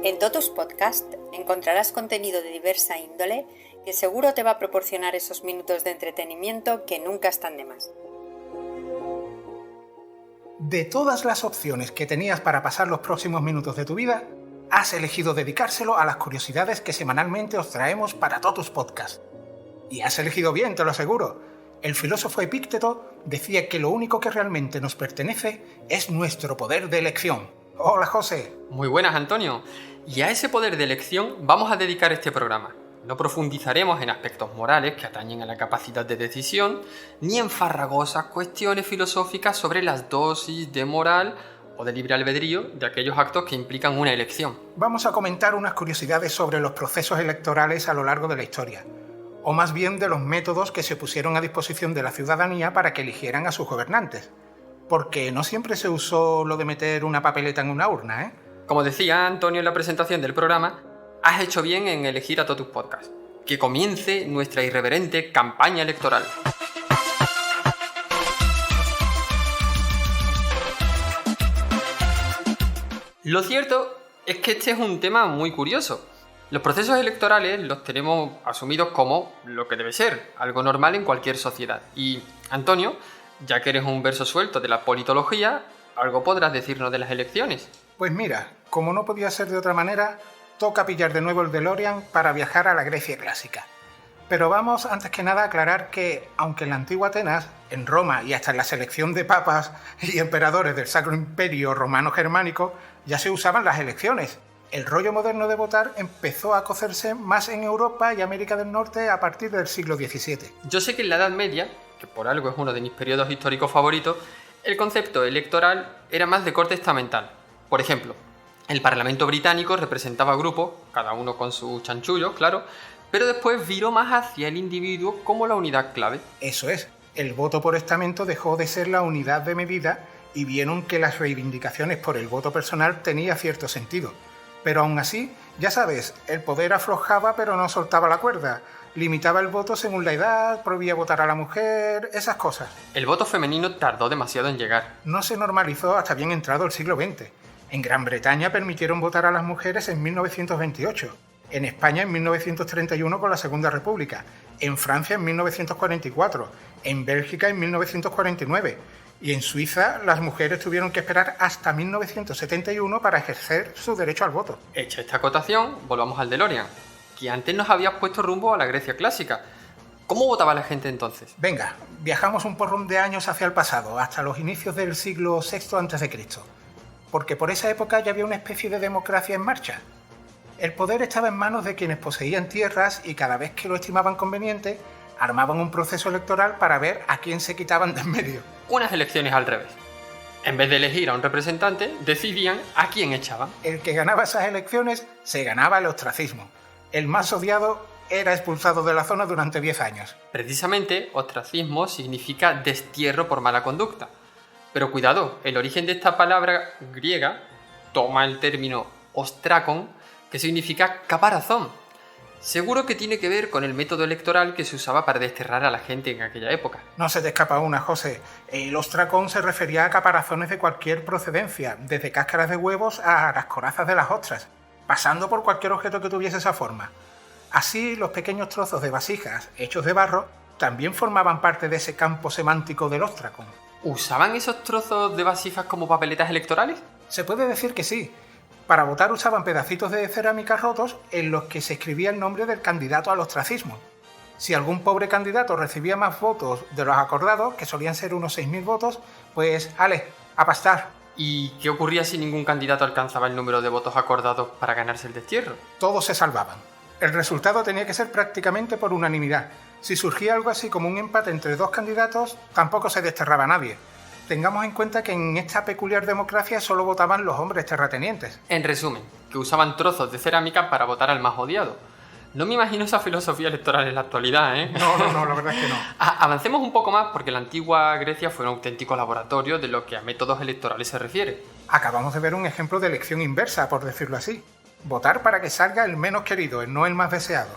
En Totus Podcast encontrarás contenido de diversa índole que seguro te va a proporcionar esos minutos de entretenimiento que nunca están de más. De todas las opciones que tenías para pasar los próximos minutos de tu vida, has elegido dedicárselo a las curiosidades que semanalmente os traemos para Totus Podcast. Y has elegido bien, te lo aseguro. El filósofo Epícteto decía que lo único que realmente nos pertenece es nuestro poder de elección. Hola, José. Muy buenas, Antonio. Y a ese poder de elección vamos a dedicar este programa. No profundizaremos en aspectos morales que atañen a la capacidad de decisión, ni en farragosas cuestiones filosóficas sobre las dosis de moral o de libre albedrío de aquellos actos que implican una elección. Vamos a comentar unas curiosidades sobre los procesos electorales a lo largo de la historia, o más bien de los métodos que se pusieron a disposición de la ciudadanía para que eligieran a sus gobernantes. Porque no siempre se usó lo de meter una papeleta en una urna, ¿eh? Como decía Antonio en la presentación del programa, has hecho bien en elegir a Totus Podcast. Que comience nuestra irreverente campaña electoral. Lo cierto es que este es un tema muy curioso. Los procesos electorales los tenemos asumidos como lo que debe ser, algo normal en cualquier sociedad. Y, Antonio, ya que eres un verso suelto de la politología, algo podrás decirnos de las elecciones. Pues mira, como no podía ser de otra manera, toca pillar de nuevo el DeLorean para viajar a la Grecia clásica. Pero vamos antes que nada a aclarar que, aunque en la antigua Atenas, en Roma y hasta en la selección de papas y emperadores del Sacro Imperio Romano-Germánico, ya se usaban las elecciones. El rollo moderno de votar empezó a cocerse más en Europa y América del Norte a partir del siglo XVII. Yo sé que en la Edad Media, que por algo es uno de mis periodos históricos favoritos, el concepto electoral era más de corte estamental. Por ejemplo, el Parlamento británico representaba grupos, cada uno con sus chanchullos, claro, pero después viró más hacia el individuo como la unidad clave. Eso es, el voto por estamento dejó de ser la unidad de medida y vieron que las reivindicaciones por el voto personal tenía cierto sentido. Pero aún así, ya sabes, el poder aflojaba pero no soltaba la cuerda, limitaba el voto según la edad, prohibía votar a la mujer, esas cosas. El voto femenino tardó demasiado en llegar. No se normalizó hasta bien entrado el siglo XX. En Gran Bretaña permitieron votar a las mujeres en 1928, en España en 1931 con la Segunda República, en Francia en 1944, en Bélgica en 1949 y en Suiza las mujeres tuvieron que esperar hasta 1971 para ejercer su derecho al voto. Hecha esta acotación, volvamos al DeLorean, que antes nos habías puesto rumbo a la Grecia clásica. ¿Cómo votaba la gente entonces? Venga, viajamos un porrón de años hacia el pasado, hasta los inicios del siglo VI a.C., porque por esa época ya había una especie de democracia en marcha. El poder estaba en manos de quienes poseían tierras y cada vez que lo estimaban conveniente, armaban un proceso electoral para ver a quién se quitaban de en medio. Unas elecciones al revés. En vez de elegir a un representante, decidían a quién echaban. El que ganaba esas elecciones se ganaba el ostracismo. El más odiado era expulsado de la zona durante 10 años. Precisamente, ostracismo significa destierro por mala conducta. Pero cuidado, el origen de esta palabra griega toma el término ostrakon, que significa caparazón. Seguro que tiene que ver con el método electoral que se usaba para desterrar a la gente en aquella época. No se te escapa una, José. El ostracón se refería a caparazones de cualquier procedencia, desde cáscaras de huevos a las corazas de las ostras, pasando por cualquier objeto que tuviese esa forma. Así, los pequeños trozos de vasijas hechos de barro también formaban parte de ese campo semántico del ostracón. ¿Usaban esos trozos de vasijas como papeletas electorales? Se puede decir que sí. Para votar usaban pedacitos de cerámica rotos en los que se escribía el nombre del candidato al ostracismo. Si algún pobre candidato recibía más votos de los acordados, que solían ser unos 6.000 votos, pues ¡ale! ¡A pastar! ¿Y qué ocurría si ningún candidato alcanzaba el número de votos acordados para ganarse el destierro? Todos se salvaban. El resultado tenía que ser prácticamente por unanimidad. Si surgía algo así como un empate entre dos candidatos, tampoco se desterraba a nadie. Tengamos en cuenta que en esta peculiar democracia solo votaban los hombres terratenientes. En resumen, que usaban trozos de cerámica para votar al más odiado. No me imagino esa filosofía electoral en la actualidad, ¿eh? No, la verdad es que no. Avancemos un poco más porque la antigua Grecia fue un auténtico laboratorio de lo que a métodos electorales se refiere. Acabamos de ver un ejemplo de elección inversa, por decirlo así. Votar para que salga el menos querido, no el más deseado.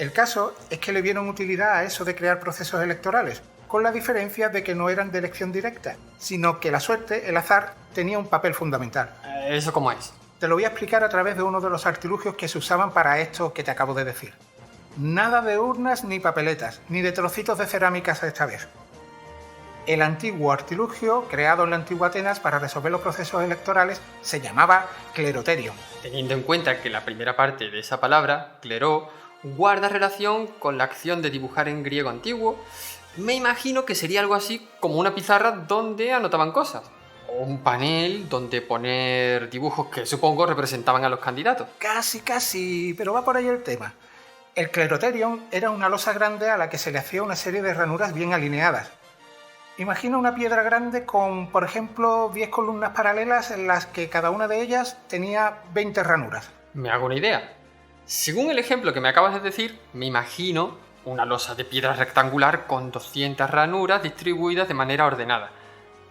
El caso es que le vieron utilidad a eso de crear procesos electorales, con la diferencia de que no eran de elección directa, sino que la suerte, el azar, tenía un papel fundamental. ¿Eso cómo es? Te lo voy a explicar a través de uno de los artilugios que se usaban para esto que te acabo de decir. Nada de urnas ni papeletas, ni de trocitos de cerámicas esta vez. El antiguo artilugio, creado en la antigua Atenas para resolver los procesos electorales, se llamaba cleroterium. Teniendo en cuenta que la primera parte de esa palabra, cleró, guarda relación con la acción de dibujar en griego antiguo, me imagino que sería algo así como una pizarra donde anotaban cosas, o un panel donde poner dibujos que supongo representaban a los candidatos. Casi, pero va por ahí el tema. El cleroterium era una losa grande a la que se le hacía una serie de ranuras bien alineadas. Imagina una piedra grande con, por ejemplo, 10 columnas paralelas en las que cada una de ellas tenía 20 ranuras. Me hago una idea. Según el ejemplo que me acabas de decir, me imagino una losa de piedra rectangular con 200 ranuras distribuidas de manera ordenada.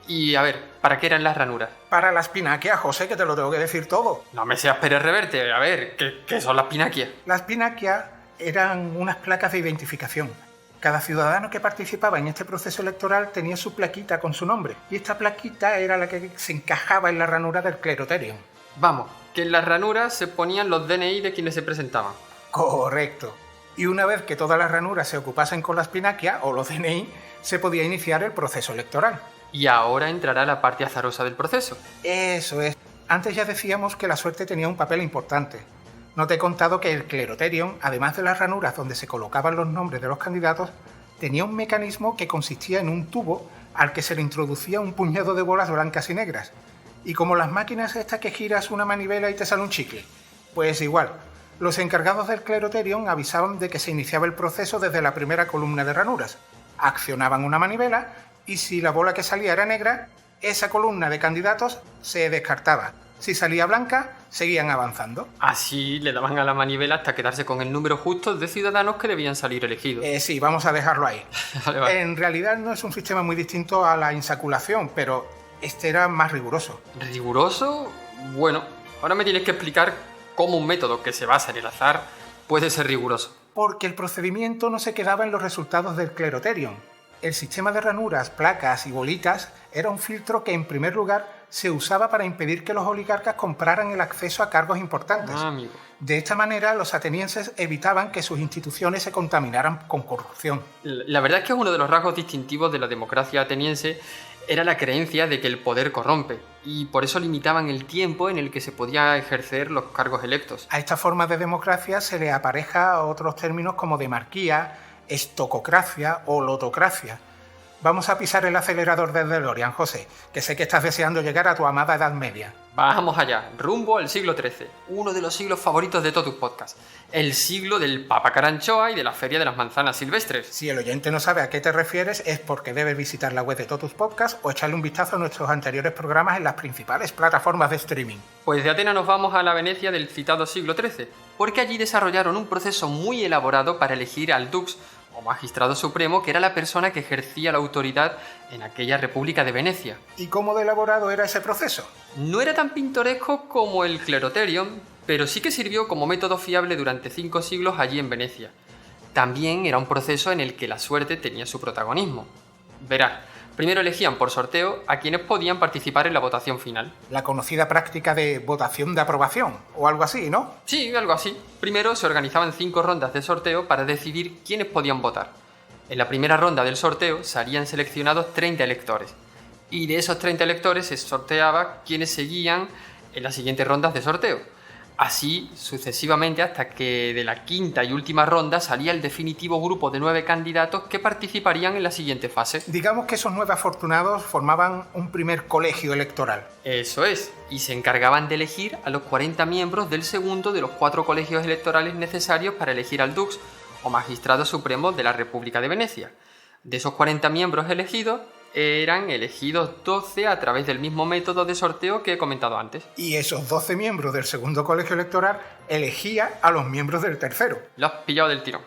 Y a ver, ¿para qué eran las ranuras? Para las pinaquias, José, que te lo tengo que decir todo. No me seas Pérez Reverte, a ver, ¿qué son las pinaquias? Las pinaquias eran unas placas de identificación. Cada ciudadano que participaba en este proceso electoral tenía su plaquita con su nombre, y esta plaquita era la que se encajaba en la ranura del cleroterium. Vamos, que en las ranuras se ponían los DNI de quienes se presentaban. Correcto. Y una vez que todas las ranuras se ocupasen con las pinaquias o los DNI, se podía iniciar el proceso electoral. Y ahora entrará la parte azarosa del proceso. Eso es. Antes ya decíamos que la suerte tenía un papel importante. No te he contado que el cleroterium, además de las ranuras donde se colocaban los nombres de los candidatos, tenía un mecanismo que consistía en un tubo al que se le introducía un puñado de bolas blancas y negras. Y como las máquinas estas que giras una manivela y te sale un chicle, pues igual. Los encargados del cleroterium avisaban de que se iniciaba el proceso desde la primera columna de ranuras. Accionaban una manivela y si la bola que salía era negra, esa columna de candidatos se descartaba. Si salía blanca, seguían avanzando. Así le daban a la manivela hasta quedarse con el número justo de ciudadanos que debían salir elegidos. Sí, vamos a dejarlo ahí. Vale. En realidad no es un sistema muy distinto a la insaculación, pero este era más riguroso. ¿Riguroso? Bueno, ahora me tienes que explicar cómo un método que se basa en el azar puede ser riguroso. Porque el procedimiento no se quedaba en los resultados del cleroterium. El sistema de ranuras, placas y bolitas era un filtro que en primer lugar se usaba para impedir que los oligarcas compraran el acceso a cargos importantes. Amigo. De esta manera, los atenienses evitaban que sus instituciones se contaminaran con corrupción. La verdad es que uno de los rasgos distintivos de la democracia ateniense era la creencia de que el poder corrompe, y por eso limitaban el tiempo en el que se podía ejercer los cargos electos. A esta forma de democracia se le apareja otros términos como demarquía, estococracia o lotocracia. Vamos a pisar el acelerador del DeLorean, José, que sé que estás deseando llegar a tu amada Edad Media. Vamos allá, rumbo al siglo XIII, uno de los siglos favoritos de Totus Podcast, el siglo del Papa Caranchoa y de la Feria de las Manzanas Silvestres. Si el oyente no sabe a qué te refieres, es porque debes visitar la web de Totus Podcast o echarle un vistazo a nuestros anteriores programas en las principales plataformas de streaming. Pues de Atenas nos vamos a la Venecia del citado siglo XIII, porque allí desarrollaron un proceso muy elaborado para elegir al dux, o magistrado supremo, que era la persona que ejercía la autoridad en aquella República de Venecia. ¿Y cómo de elaborado era ese proceso? No era tan pintoresco como el cleroterium, pero sí que sirvió como método fiable durante 5 siglos allí en Venecia. También era un proceso en el que la suerte tenía su protagonismo. Verás, primero elegían por sorteo a quienes podían participar en la votación final. La conocida práctica de votación de aprobación, o algo así, ¿no? Sí, algo así. Primero se organizaban 5 rondas de sorteo para decidir quiénes podían votar. En la primera ronda del sorteo salían seleccionados 30 electores. Y de esos 30 electores se sorteaba quienes seguían en las siguientes rondas de sorteo. Así sucesivamente hasta que de la quinta y última ronda salía el definitivo grupo de 9 candidatos que participarían en la siguiente fase. Digamos que esos 9 afortunados formaban un primer colegio electoral. Eso es, y se encargaban de elegir a los 40 miembros del segundo de los 4 colegios electorales necesarios para elegir al dux, o magistrado supremo de la República de Venecia. De esos 40 miembros elegidos, eran elegidos 12 a través del mismo método de sorteo que he comentado antes. Y esos 12 miembros del segundo colegio electoral elegía a los miembros del tercero. Lo has pillado del tirón.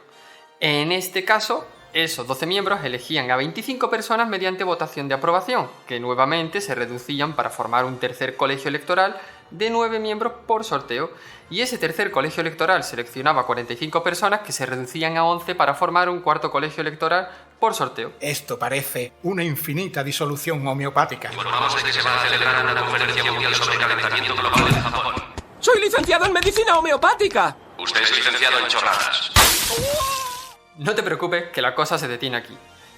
En este caso, esos 12 miembros elegían a 25 personas mediante votación de aprobación, que nuevamente se reducían para formar un tercer colegio electoral de 9 miembros por sorteo, y ese tercer colegio electoral seleccionaba a 45 personas que se reducían a 11 para formar un cuarto colegio electoral por sorteo. Esto parece una infinita disolución homeopática. Informamos de que se va a celebrar una conferencia mundial sobre calentamiento global en Japón. licenciado en medicina homeopática. Usted es licenciado en chorradas. No te preocupes, que la cosa se detiene aquí.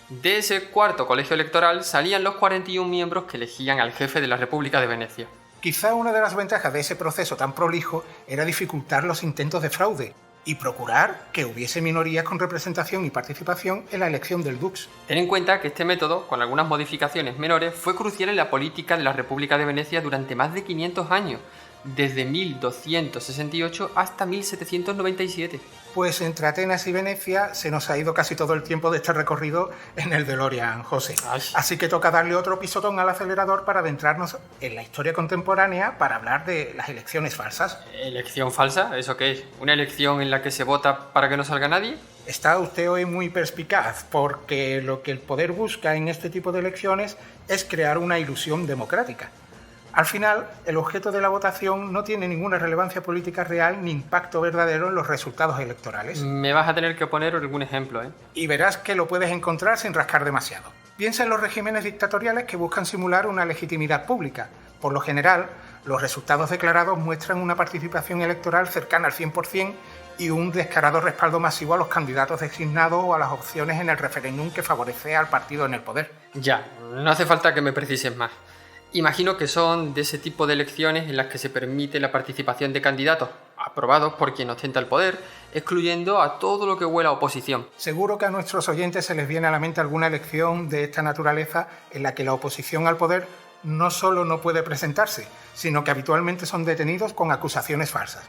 De ese cuarto colegio electoral salían los 41 miembros que elegían al jefe de la República de Venecia. Quizá una de las ventajas de ese proceso tan prolijo era dificultar los intentos de fraude y procurar que hubiese minorías con representación y participación en la elección del dux. Ten en cuenta que este método, con algunas modificaciones menores, fue crucial en la política de la República de Venecia durante más de 500 años, desde 1268 hasta 1797. Pues entre Atenas y Venecia se nos ha ido casi todo el tiempo de este recorrido en el DeLorean, José. Ay. Así que toca darle otro pisotón al acelerador para adentrarnos en la historia contemporánea para hablar de las elecciones falsas. ¿Elección falsa? ¿Eso qué es? ¿Una elección en la que se vota para que no salga nadie? Está usted hoy muy perspicaz, porque lo que el poder busca en este tipo de elecciones es crear una ilusión democrática. Al final, el objeto de la votación no tiene ninguna relevancia política real ni impacto verdadero en los resultados electorales. Me vas a tener que poner algún ejemplo, ¿eh? Y verás que lo puedes encontrar sin rascar demasiado. Piensa en los regímenes dictatoriales que buscan simular una legitimidad pública. Por lo general, los resultados declarados muestran una participación electoral cercana al 100% y un descarado respaldo masivo a los candidatos designados o a las opciones en el referéndum que favorece al partido en el poder. Ya, no hace falta que me precises más. Imagino que son de ese tipo de elecciones en las que se permite la participación de candidatos aprobados por quien ostenta el poder, excluyendo a todo lo que huela a oposición. Seguro que a nuestros oyentes se les viene a la mente alguna elección de esta naturaleza en la que la oposición al poder no solo no puede presentarse, sino que habitualmente son detenidos con acusaciones falsas.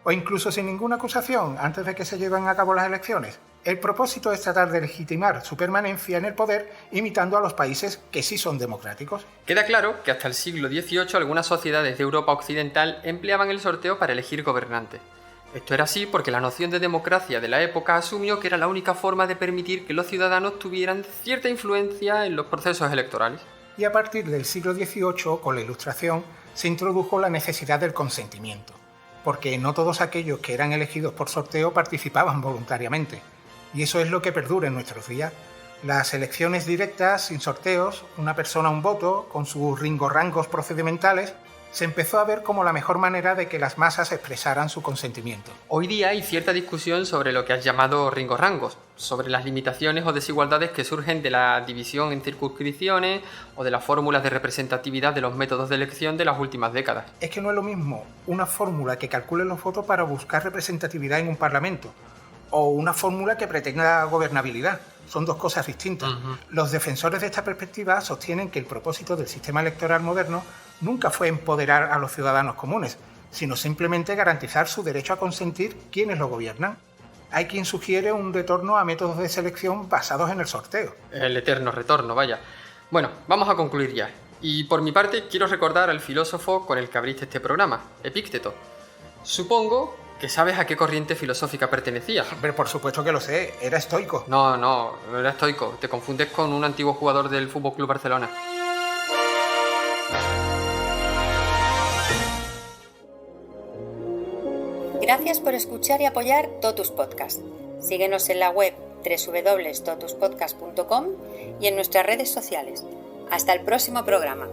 O incluso sin ninguna acusación antes de que se lleven a cabo las elecciones. El propósito es tratar de legitimar su permanencia en el poder imitando a los países que sí son democráticos. Queda claro que hasta el siglo XVIII algunas sociedades de Europa occidental empleaban el sorteo para elegir gobernantes. Esto era así porque la noción de democracia de la época asumió que era la única forma de permitir que los ciudadanos tuvieran cierta influencia en los procesos electorales. Y a partir del siglo XVIII, con la Ilustración, se introdujo la necesidad del consentimiento, porque no todos aquellos que eran elegidos por sorteo participaban voluntariamente. Y eso es lo que perdura en nuestros días. Las elecciones directas, sin sorteos, una persona un voto, con sus ringorrangos procedimentales, se empezó a ver como la mejor manera de que las masas expresaran su consentimiento. Hoy día hay cierta discusión sobre lo que has llamado ringorrangos, sobre las limitaciones o desigualdades que surgen de la división en circunscripciones o de las fórmulas de representatividad de los métodos de elección de las últimas décadas. Es que no es lo mismo una fórmula que calcule los votos para buscar representatividad en un parlamento, o una fórmula que pretenda gobernabilidad. Son dos cosas distintas. Los defensores de esta perspectiva sostienen que el propósito del sistema electoral moderno nunca fue empoderar a los ciudadanos comunes, sino simplemente garantizar su derecho a consentir quienes lo gobiernan. Hay quien sugiere un retorno a métodos de selección basados en el sorteo. El eterno retorno, vaya. Bueno, vamos a concluir ya. Y por mi parte quiero recordar al filósofo con el que abriste este programa, Epícteto. Supongo que sabes a qué corriente filosófica pertenecía. Pero por supuesto que lo sé, era estoico. No era estoico. Te confundes con un antiguo jugador del FC Barcelona. Gracias por escuchar y apoyar Totus Podcast. Síguenos en la web www.totuspodcast.com y en nuestras redes sociales. Hasta el próximo programa.